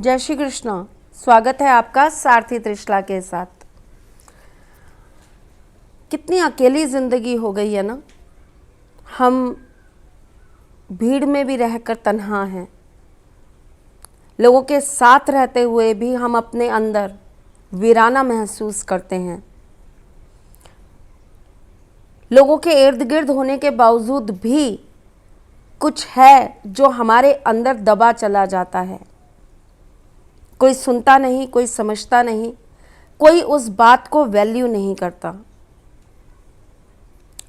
जय श्री कृष्ण। स्वागत है आपका सारथी त्रिशला के साथ। कितनी अकेली ज़िंदगी हो गई है ना। हम भीड़ में भी रहकर तन्हा हैं। लोगों के साथ रहते हुए भी हम अपने अंदर वीराना महसूस करते हैं। लोगों के इर्द गिर्द होने के बावजूद भी कुछ है जो हमारे अंदर दबा चला जाता है। कोई सुनता नहीं, कोई समझता नहीं, कोई उस बात को वैल्यू नहीं करता।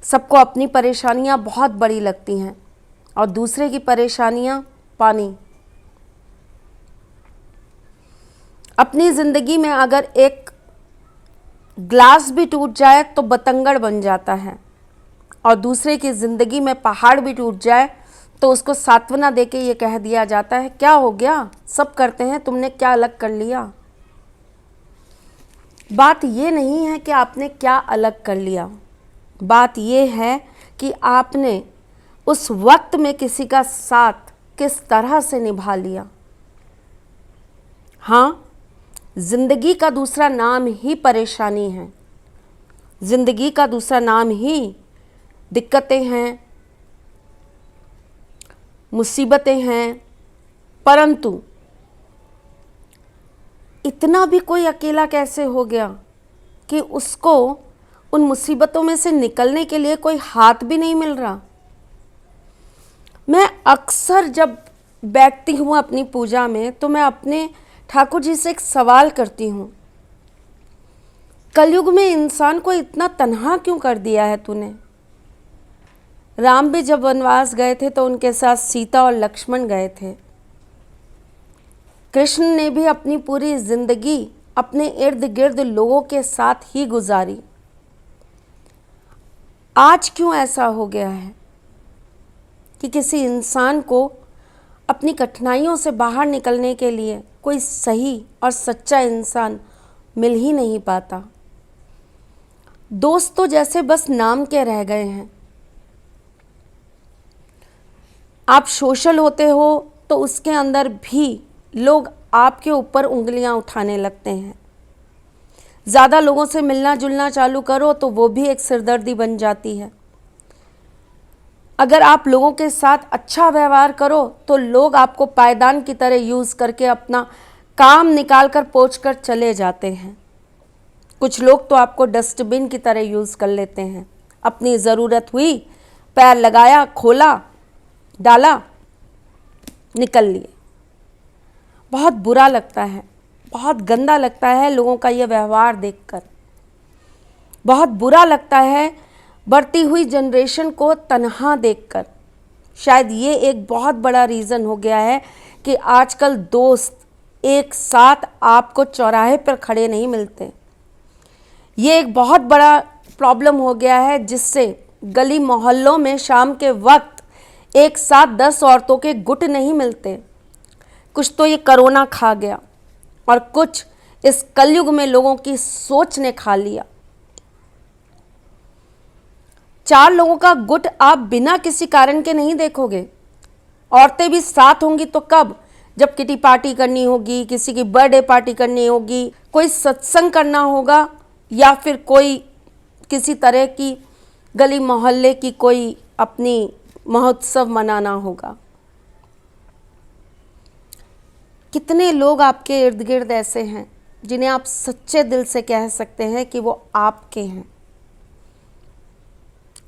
सबको अपनी परेशानियां बहुत बड़ी लगती हैं और दूसरे की परेशानियां पानी। अपनी ज़िंदगी में अगर एक ग्लास भी टूट जाए तो बतंगड़ बन जाता है और दूसरे की ज़िंदगी में पहाड़ भी टूट जाए तो उसको सांत्वना देके ये कह दिया जाता है, क्या हो गया, सब करते हैं, तुमने क्या अलग कर लिया। बात ये नहीं है कि आपने क्या अलग कर लिया, बात ये है कि आपने उस वक्त में किसी का साथ किस तरह से निभा लिया। हाँ, जिंदगी का दूसरा नाम ही परेशानी है, जिंदगी का दूसरा नाम ही दिक्कतें हैं, मुसीबतें हैं, परंतु इतना भी कोई अकेला कैसे हो गया कि उसको उन मुसीबतों में से निकलने के लिए कोई हाथ भी नहीं मिल रहा। मैं अक्सर जब बैठती हूँ अपनी पूजा में तो मैं अपने ठाकुर जी से एक सवाल करती हूँ, कलयुग में इंसान को इतना तन्हा क्यों कर दिया है तूने। राम भी जब वनवास गए थे तो उनके साथ सीता और लक्ष्मण गए थे। कृष्ण ने भी अपनी पूरी जिंदगी अपने इर्द गिर्द लोगों के साथ ही गुजारी। आज क्यों ऐसा हो गया है कि किसी इंसान को अपनी कठिनाइयों से बाहर निकलने के लिए कोई सही और सच्चा इंसान मिल ही नहीं पाता। दोस्त तो जैसे बस नाम के रह गए हैं। आप सोशल होते हो तो उसके अंदर भी लोग आपके ऊपर उंगलियां उठाने लगते हैं। ज़्यादा लोगों से मिलना जुलना चालू करो तो वो भी एक सिरदर्दी बन जाती है। अगर आप लोगों के साथ अच्छा व्यवहार करो तो लोग आपको पायदान की तरह यूज़ करके अपना काम निकाल कर पोंछ कर चले जाते हैं। कुछ लोग तो आपको डस्टबिन की तरह यूज़ कर लेते हैं। अपनी ज़रूरत हुई, पैर लगाया, खोला, डाला, निकल लिए। बहुत बुरा लगता है, बहुत गंदा लगता है लोगों का ये व्यवहार देखकर। बहुत बुरा लगता है बढ़ती हुई जनरेशन को तन्हा देखकर। शायद ये एक बहुत बड़ा रीज़न हो गया है कि आजकल दोस्त एक साथ आपको चौराहे पर खड़े नहीं मिलते। ये एक बहुत बड़ा प्रॉब्लम हो गया है जिससे गली मोहल्लों में शाम के वक्त एक साथ 10 औरतों के गुट नहीं मिलते। कुछ तो ये कोरोना खा गया और कुछ इस कलयुग में लोगों की सोच ने खा लिया। 4 लोगों का गुट आप बिना किसी कारण के नहीं देखोगे। औरतें भी साथ होंगी तो कब, जब किटी पार्टी करनी होगी, किसी की बर्थडे पार्टी करनी होगी, कोई सत्संग करना होगा या फिर कोई किसी तरह की गली मोहल्ले की कोई अपनी महोत्सव मनाना होगा। कितने लोग आपके इर्द गिर्द ऐसे हैं जिन्हें आप सच्चे दिल से कह सकते हैं कि वो आपके हैं।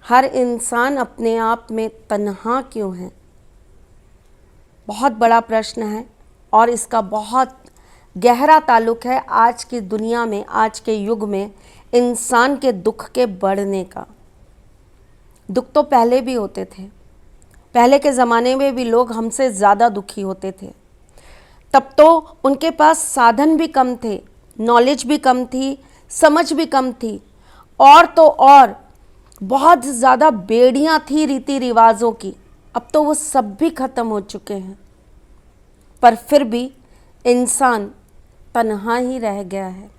हर इंसान अपने आप में तन्हा क्यों है, बहुत बड़ा प्रश्न है और इसका बहुत गहरा ताल्लुक है आज की दुनिया में, आज के युग में इंसान के दुख के बढ़ने का। दुख तो पहले भी होते थे, पहले के ज़माने में भी लोग हमसे ज़्यादा दुखी होते थे। तब तो उनके पास साधन भी कम थे, नॉलेज भी कम थी, समझ भी कम थी और तो और बहुत ज़्यादा बेड़ियाँ थी रीति रिवाजों की। अब तो वो सब भी ख़त्म हो चुके हैं, पर फिर भी इंसान तन्हा ही रह गया है।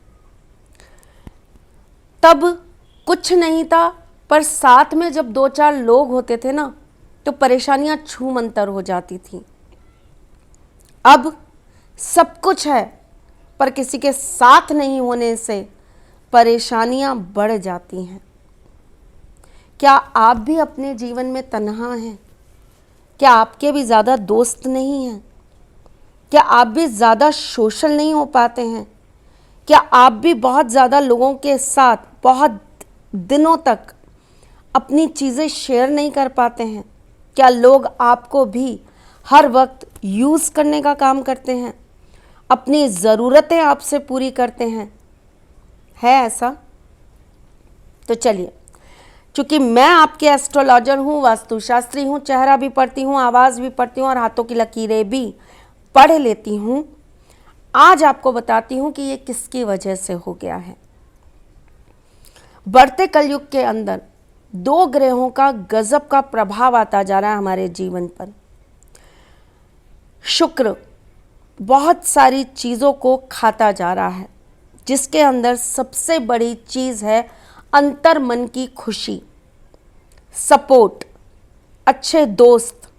तब कुछ नहीं था, पर साथ में जब 2-4 लोग होते थे ना तो परेशानियां छूमंतर हो जाती थी। अब सब कुछ है, पर किसी के साथ नहीं होने से परेशानियां बढ़ जाती हैं। क्या आप भी अपने जीवन में तन्हा हैं? क्या आपके भी ज़्यादा दोस्त नहीं हैं? क्या आप भी ज़्यादा सोशल नहीं हो पाते हैं? क्या आप भी बहुत ज़्यादा लोगों के साथ बहुत दिनों तक अपनी चीज़ें शेयर नहीं कर पाते हैं? क्या लोग आपको भी हर वक्त यूज़ करने का काम करते हैं? अपनी ज़रूरतें आपसे पूरी करते हैं? है ऐसा? तो चलिए, चूँकि मैं आपके एस्ट्रोलॉजर हूँ, वास्तुशास्त्री हूँ, चेहरा भी पढ़ती हूँ, आवाज़ भी पढ़ती हूँ और हाथों की लकीरें भी पढ़ लेती हूँ, आज आपको बताती हूँ कि ये किसकी वजह से हो गया है। बढ़ते कलयुग के अंदर 2 ग्रहों का गजब का प्रभाव आता जा रहा है हमारे जीवन पर। शुक्र बहुत सारी चीज़ों को खाता जा रहा है, जिसके अंदर सबसे बड़ी चीज़ है अंतर मन की खुशी, सपोर्ट, अच्छे दोस्त,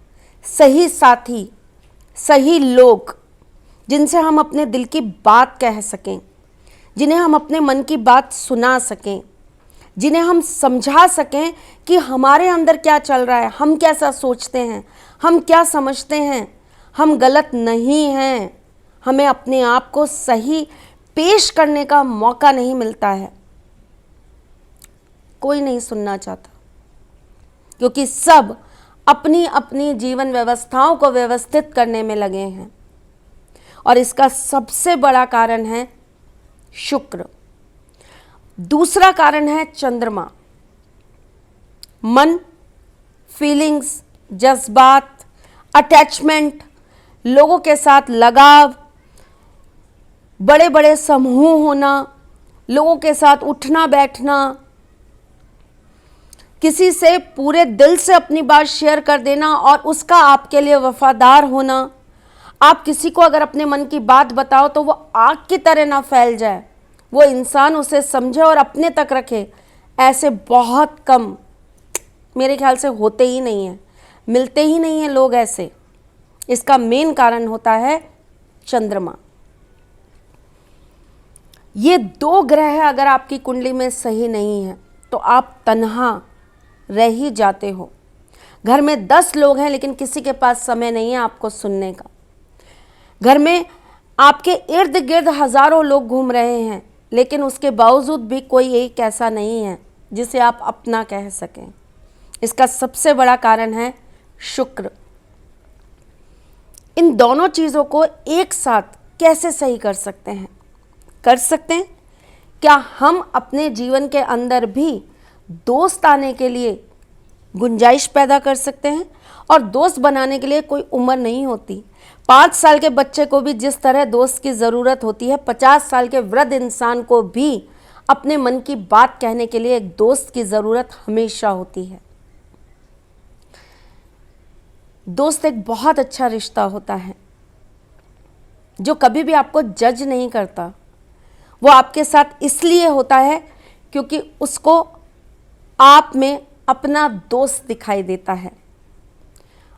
सही साथी, सही लोग जिनसे हम अपने दिल की बात कह सकें, जिन्हें हम अपने मन की बात सुना सकें, जिन्हें हम समझा सकें कि हमारे अंदर क्या चल रहा है, हम कैसा सोचते हैं, हम क्या समझते हैं, हम गलत नहीं हैं। हमें अपने आप को सही पेश करने का मौका नहीं मिलता है। कोई नहीं सुनना चाहता, क्योंकि सब अपनी अपनी जीवन व्यवस्थाओं को व्यवस्थित करने में लगे हैं। और इसका सबसे बड़ा कारण है शुक्र। दूसरा कारण है चंद्रमा। मन, फीलिंग्स, जज्बात, अटैचमेंट, लोगों के साथ लगाव, बड़े बड़े समूह होना, लोगों के साथ उठना बैठना, किसी से पूरे दिल से अपनी बात शेयर कर देना और उसका आपके लिए वफादार होना। आप किसी को अगर अपने मन की बात बताओ तो वो आग की तरह ना फैल जाए, वो इंसान उसे समझे और अपने तक रखे। ऐसे बहुत कम, मेरे ख्याल से होते ही नहीं हैं, मिलते ही नहीं हैं लोग ऐसे। इसका मेन कारण होता है चंद्रमा। ये 2 ग्रह अगर आपकी कुंडली में सही नहीं है तो आप तन्हा रह ही जाते हो। घर में 10 लोग हैं लेकिन किसी के पास समय नहीं है आपको सुनने का। घर में आपके इर्द गिर्द हजारों लोग घूम रहे हैं, लेकिन उसके बावजूद भी कोई एक ऐसा नहीं है जिसे आप अपना कह सकें। इसका सबसे बड़ा कारण है शुक्र। इन दोनों चीज़ों को एक साथ कैसे सही कर सकते हैं? कर सकते हैं। क्या हम अपने जीवन के अंदर भी दोस्त आने के लिए गुंजाइश पैदा कर सकते हैं? और दोस्त बनाने के लिए कोई उम्र नहीं होती। 5 साल के बच्चे को भी जिस तरह दोस्त की ज़रूरत होती है, 50 साल के वृद्ध इंसान को भी अपने मन की बात कहने के लिए एक दोस्त की ज़रूरत हमेशा होती है। दोस्त एक बहुत अच्छा रिश्ता होता है जो कभी भी आपको जज नहीं करता। वो आपके साथ इसलिए होता है क्योंकि उसको आप में अपना दोस्त दिखाई देता है।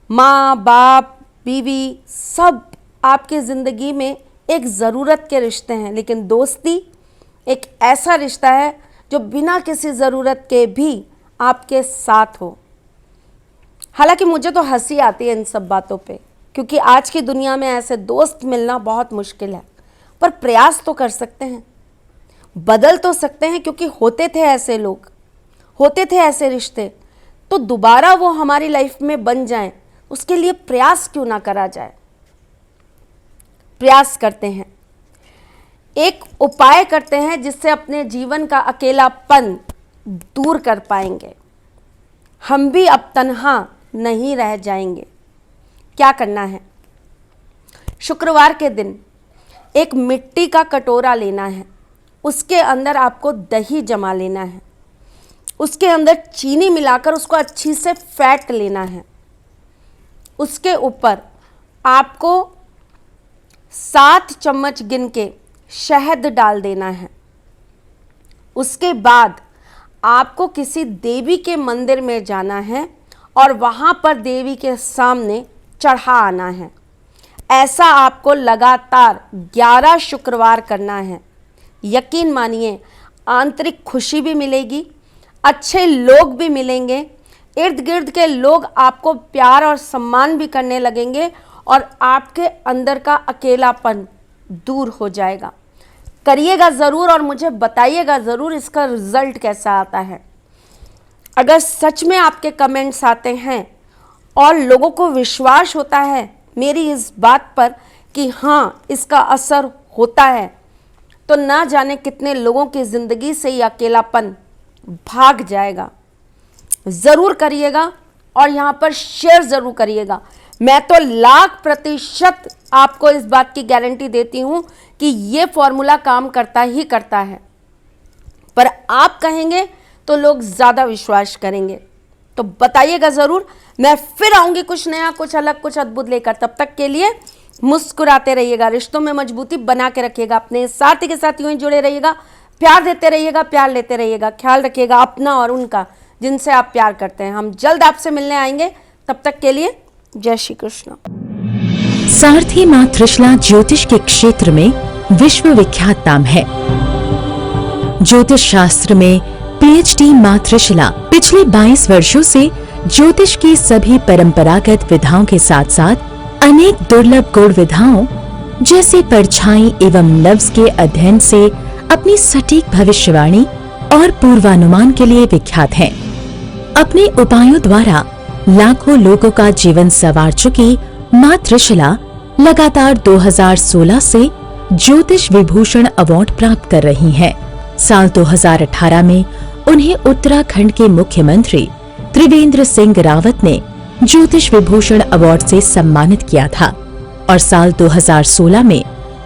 माँ बाप, बीवी, सब आपकी ज़िंदगी में एक ज़रूरत के रिश्ते हैं, लेकिन दोस्ती एक ऐसा रिश्ता है जो बिना किसी ज़रूरत के भी आपके साथ हो। हालांकि मुझे तो हंसी आती है इन सब बातों पे, क्योंकि आज की दुनिया में ऐसे दोस्त मिलना बहुत मुश्किल है। पर प्रयास तो कर सकते हैं, बदल तो सकते हैं, क्योंकि होते थे ऐसे लोग, होते थे ऐसे रिश्ते, तो दोबारा वो हमारी लाइफ में बन जाएं, उसके लिए प्रयास क्यों ना करा जाए। प्रयास करते हैं, एक उपाय करते हैं जिससे अपने जीवन का अकेलापन दूर कर पाएंगे। हम भी अब तन्हा नहीं रह जाएंगे। क्या करना है? शुक्रवार के दिन एक मिट्टी का कटोरा लेना है, उसके अंदर आपको दही जमा लेना है, उसके अंदर चीनी मिलाकर उसको अच्छी से फैट लेना है। उसके ऊपर आपको 7 चम्मच गिन के शहद डाल देना है। उसके बाद आपको किसी देवी के मंदिर में जाना है और वहाँ पर देवी के सामने चढ़ा आना है। ऐसा आपको लगातार 11 शुक्रवार करना है। यकीन मानिए आंतरिक खुशी भी मिलेगी, अच्छे लोग भी मिलेंगे, इर्द गिर्द के लोग आपको प्यार और सम्मान भी करने लगेंगे और आपके अंदर का अकेलापन दूर हो जाएगा। करिएगा ज़रूर और मुझे बताइएगा ज़रूर इसका रिजल्ट कैसा आता है। अगर सच में आपके कमेंट्स आते हैं और लोगों को विश्वास होता है मेरी इस बात पर कि हाँ इसका असर होता है, तो ना जाने कितने लोगों की ज़िंदगी से ये अकेलापन भाग जाएगा। ज़रूर करिएगा और यहाँ पर शेयर ज़रूर करिएगा। मैं तो 100% आपको इस बात की गारंटी देती हूँ कि ये फॉर्मूला काम करता ही करता है, पर आप कहेंगे तो लोग ज़्यादा विश्वास करेंगे। तो बताइएगा ज़रूर। मैं फिर आऊँगी कुछ नया, कुछ अलग, कुछ अद्भुत लेकर। तब तक के लिए मुस्कुराते रहिएगा, रिश्तों में मजबूती बना के रखिएगा, अपने साथी के साथ यूं ही जुड़े रहिएगा, प्यार देते रहिएगा, प्यार लेते रहिएगा, ख्याल रखिएगा अपना और उनका जिनसे आप प्यार करते हैं। हम जल्द आपसे मिलने आएंगे, तब तक के लिए जय श्री कृष्ण। सारथी मां त्रिशला ज्योतिष के क्षेत्र में विश्व विख्यात नाम है। ज्योतिष शास्त्र में पीएचडी मां त्रिशला पिछले 22 वर्षों से ज्योतिष की सभी परंपरागत विधाओं के साथ साथ अनेक दुर्लभ गुण विधाओं जैसे परछाई एवं लफ्ज के अध्ययन से अपनी सटीक भविष्यवाणी और पूर्वानुमान के लिए विख्यात हैं। अपने उपायों द्वारा लाखों लोगों का जीवन संवार चुकी मां त्रिशला लगातार 2016 से ज्योतिष विभूषण अवार्ड प्राप्त कर रही हैं। साल 2018 में उन्हें उत्तराखंड के मुख्यमंत्री त्रिवेंद्र सिंह रावत ने ज्योतिष विभूषण अवार्ड से सम्मानित किया था और साल 2016 में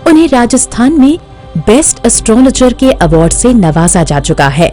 उन्हें राजस्थान में बेस्ट एस्ट्रोलॉजर के अवार्ड से नवाजा जा चुका है।